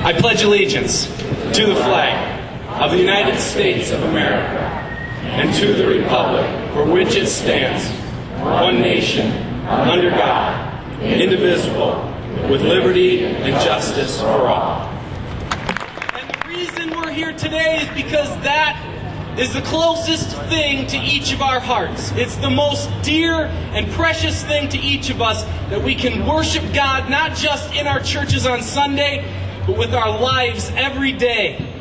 I pledge allegiance to the flag of the United States of America and to the republic for which it stands, one nation, under God, indivisible, with liberty and justice for all. And the reason we're here today is because that is the closest thing to each of our hearts. It's the most dear and precious thing to each of us, that we can worship God not just in our churches on Sunday, but with our lives every day.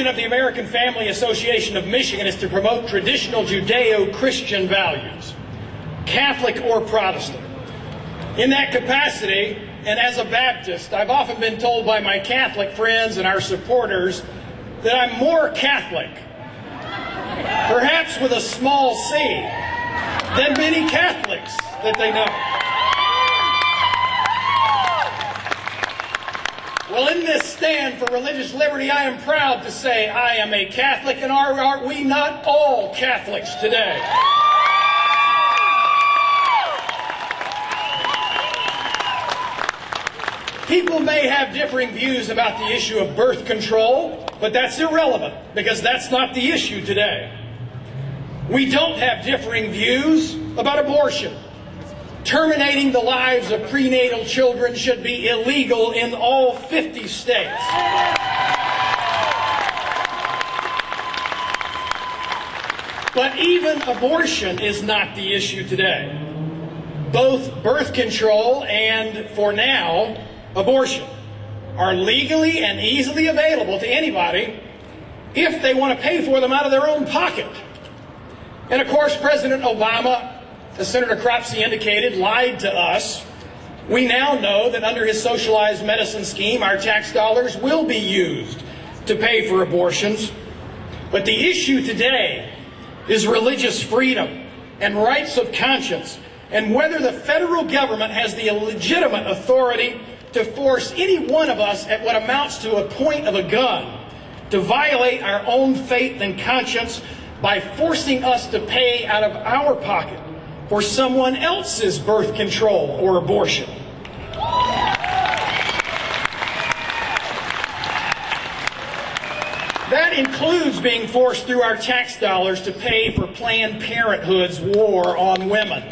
Of the American Family Association of Michigan is to promote traditional Judeo-Christian values, Catholic or Protestant. In that capacity, and as a Baptist, I've often been told by my Catholic friends and our supporters that I'm more Catholic, perhaps with a small c, than many Catholics that they know. Well, in this stand for religious liberty, I am proud to say I am a Catholic, and are we not all Catholics today? People may have differing views about the issue of birth control, but that's irrelevant, because that's not the issue today. We don't have differing views about abortion. Terminating the lives of prenatal children should be illegal in all 50 states. But even abortion is not the issue today. Both birth control and, for now, abortion are legally and easily available to anybody if they want to pay for them out of their own pocket. And of course, President Obama, as Senator Cropsey indicated, lied to us. We now know that under his socialized medicine scheme, our tax dollars will be used to pay for abortions. But the issue today is religious freedom and rights of conscience, and whether the federal government has the legitimate authority to force any one of us at what amounts to a point of a gun to violate our own faith and conscience by forcing us to pay out of our pocket for someone else's birth control or abortion. That includes being forced through our tax dollars to pay for Planned Parenthood's war on women.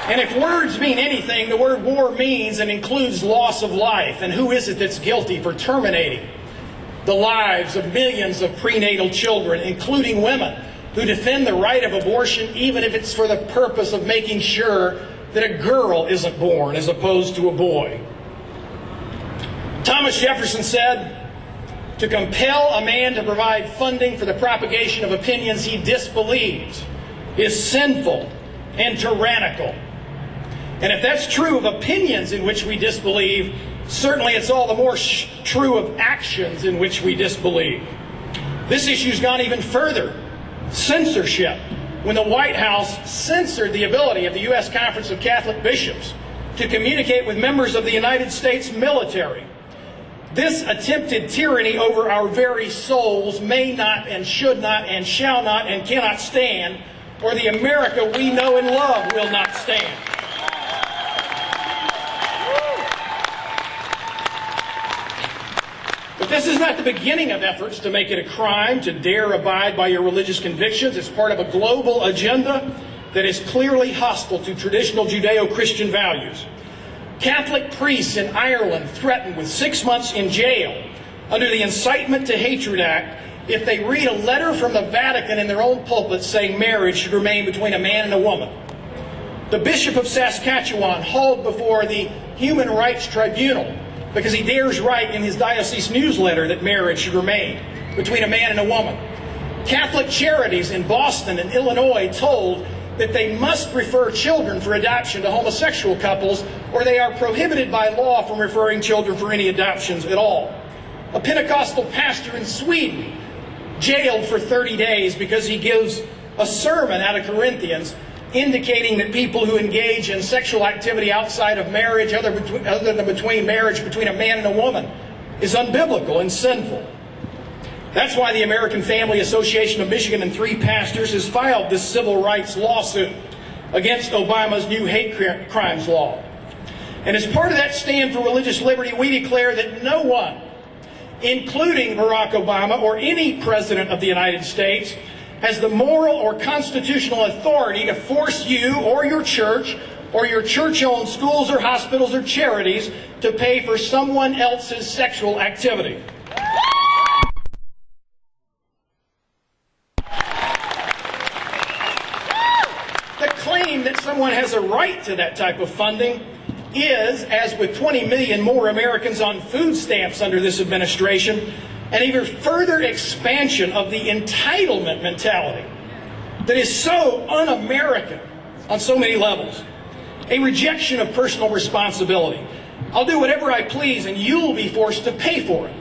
And if words mean anything, the word war means and includes loss of life. And who is it that's guilty for terminating the lives of millions of prenatal children, including women, who defend the right of abortion even if it's for the purpose of making sure that a girl isn't born as opposed to a boy? Thomas Jefferson said, "To compel a man to provide funding for the propagation of opinions he disbelieves is sinful and tyrannical." And if that's true of opinions in which we disbelieve, certainly it's all the more true of actions in which we disbelieve. This issue's gone even further. Censorship. When the White House censored the ability of the U.S. Conference of Catholic Bishops to communicate with members of the United States military. This attempted tyranny over our very souls may not and should not and shall not and cannot stand, or the America we know and love will not stand. But this is not the beginning of efforts to make it a crime to dare abide by your religious convictions. It's part of a global agenda that is clearly hostile to traditional Judeo-Christian values. Catholic priests in Ireland threatened with 6 months in jail under the Incitement to Hatred Act if they read a letter from the Vatican in their own pulpit saying marriage should remain between a man and a woman. The Bishop of Saskatchewan hauled before the Human Rights Tribunal because he dares write in his diocese newsletter that marriage should remain between a man and a woman. Catholic charities in Boston and Illinois told that they must refer children for adoption to homosexual couples, or they are prohibited by law from referring children for any adoptions at all. A Pentecostal pastor in Sweden jailed for 30 days because he gives a sermon out of Corinthians indicating that people who engage in sexual activity outside of marriage, other than between marriage between a man and a woman, is unbiblical and sinful. That's why the American Family Association of Michigan and 3 pastors has filed this civil rights lawsuit against Obama's new hate crimes law. And as part of that stand for religious liberty, we declare that no one, including Barack Obama or any president of the United States, has the moral or constitutional authority to force you or your church-owned schools or hospitals or charities to pay for someone else's sexual activity. The claim that someone has a right to that type of funding is, as with 20 million more Americans on food stamps under this administration, an even further expansion of the entitlement mentality that is so un-American on so many levels. A rejection of personal responsibility. I'll do whatever I please and you'll be forced to pay for it.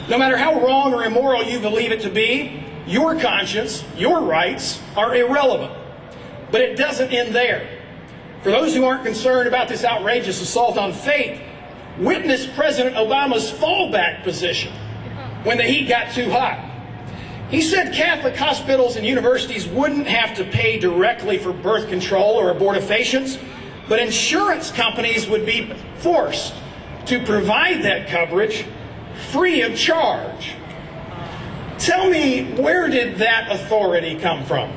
No matter how wrong or immoral you believe it to be, your conscience, your rights are irrelevant. But it doesn't end there. For those who aren't concerned about this outrageous assault on faith, witness President Obama's fallback position when the heat got too hot. He said Catholic hospitals and universities wouldn't have to pay directly for birth control or abortifacients, but insurance companies would be forced to provide that coverage free of charge. Tell me, where did that authority come from?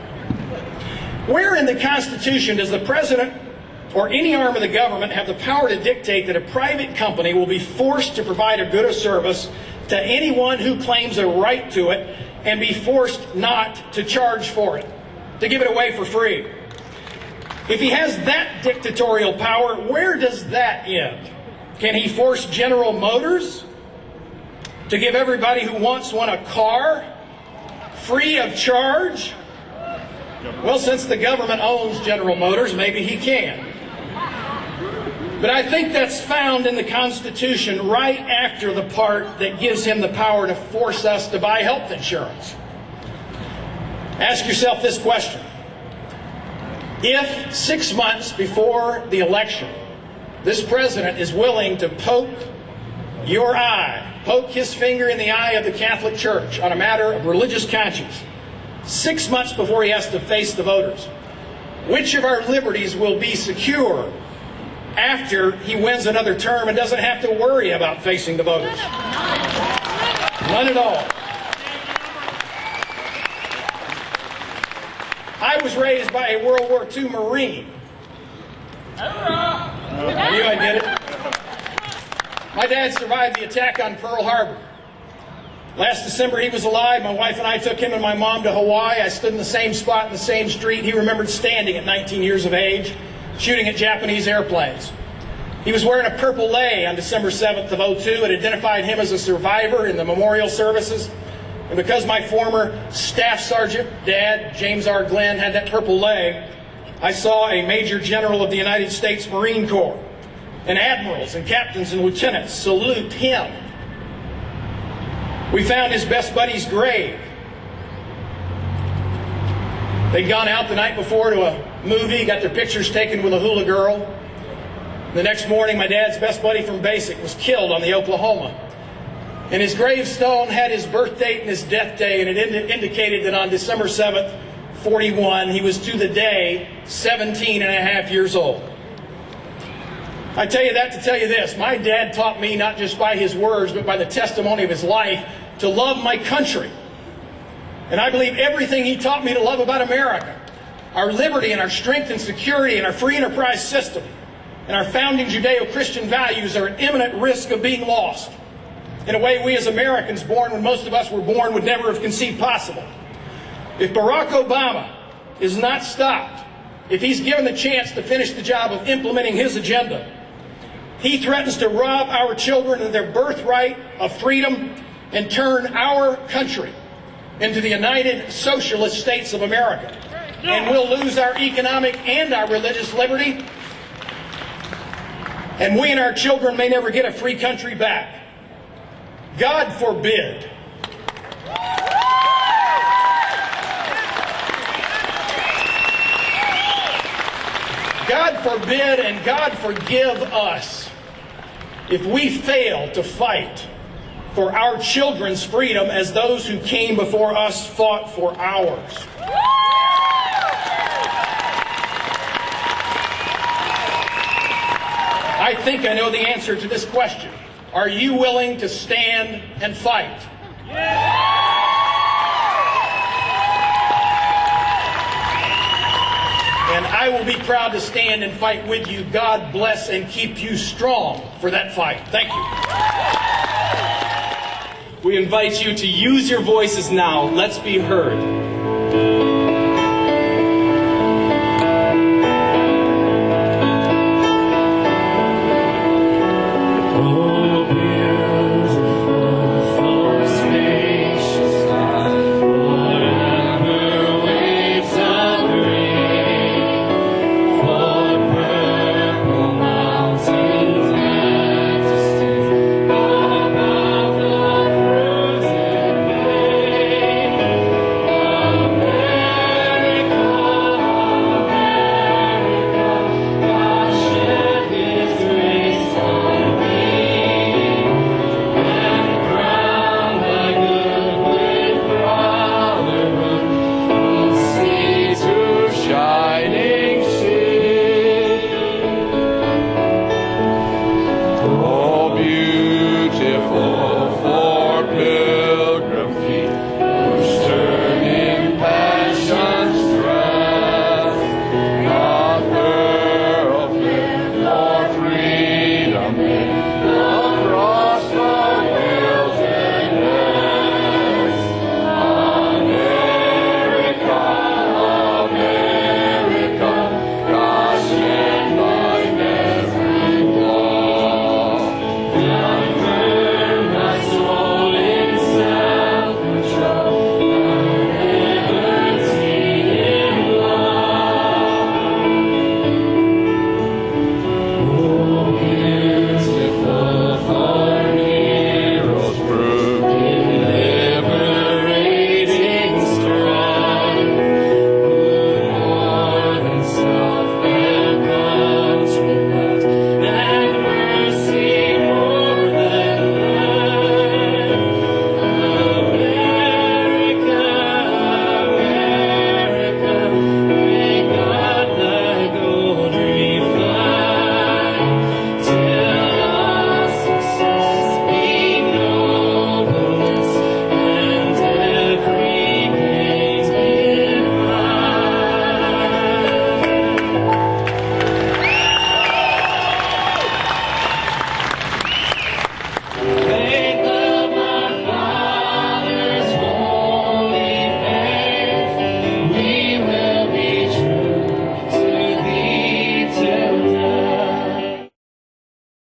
Where in the Constitution does the President or any arm of the government have the power to dictate that a private company will be forced to provide a good or service to anyone who claims a right to it and be forced not to charge for it, to give it away for free? If he has that dictatorial power, where does that end? Can he force General Motors to give everybody who wants one a car free of charge? Well, since the government owns General Motors, maybe he can. But I think that's found in the Constitution right after the part that gives him the power to force us to buy health insurance. Ask yourself this question. If 6 months before the election, this president is willing to poke your eye, poke his finger in the eye of the Catholic Church on a matter of religious conscience, 6 months before he has to face the voters, which of our liberties will be secure after he wins another term and doesn't have to worry about facing the voters? None at all. I was raised by a World War II Marine. I knew I'd get it. My dad survived the attack on Pearl Harbor. Last December, he was alive. My wife and I took him and my mom to Hawaii. I stood in the same spot in the same street. He remembered standing at 19 years of age, shooting at Japanese airplanes. He was wearing a purple lei on December 7th of '02. It identified him as a survivor in the memorial services. And because my former staff sergeant, Dad, James R. Glenn, had that purple lei, I saw a Major General of the United States Marine Corps and admirals and captains and lieutenants salute him. We found his best buddy's grave. They'd gone out the night before to a movie, got their pictures taken with a hula girl. The next morning, my dad's best buddy from Basic was killed on the Oklahoma. And his gravestone had his birth date and his death day, and it indicated that on December 7th, 41, he was to the day 17 and a half years old. I tell you that to tell you this. My dad taught me, not just by his words, but by the testimony of his life, to love my country. And I believe everything he taught me to love about America, our liberty and our strength and security and our free enterprise system, and our founding Judeo-Christian values are at imminent risk of being lost in a way we as Americans, born when most of us were born, would never have conceived possible. If Barack Obama is not stopped, if he's given the chance to finish the job of implementing his agenda, he threatens to rob our children of their birthright of freedom and turn our country into the United Socialist States of America. and we'll lose our economic and our religious liberty. And we and our children may never get a free country back. God forbid. God forbid and God forgive us if we fail to fight for our children's freedom as those who came before us fought for ours. I think I know the answer to this question. Are you willing to stand and fight? And I will be proud to stand and fight with you. God bless and keep you strong for that fight. Thank you. We invite you to use your voices now. Let's be heard.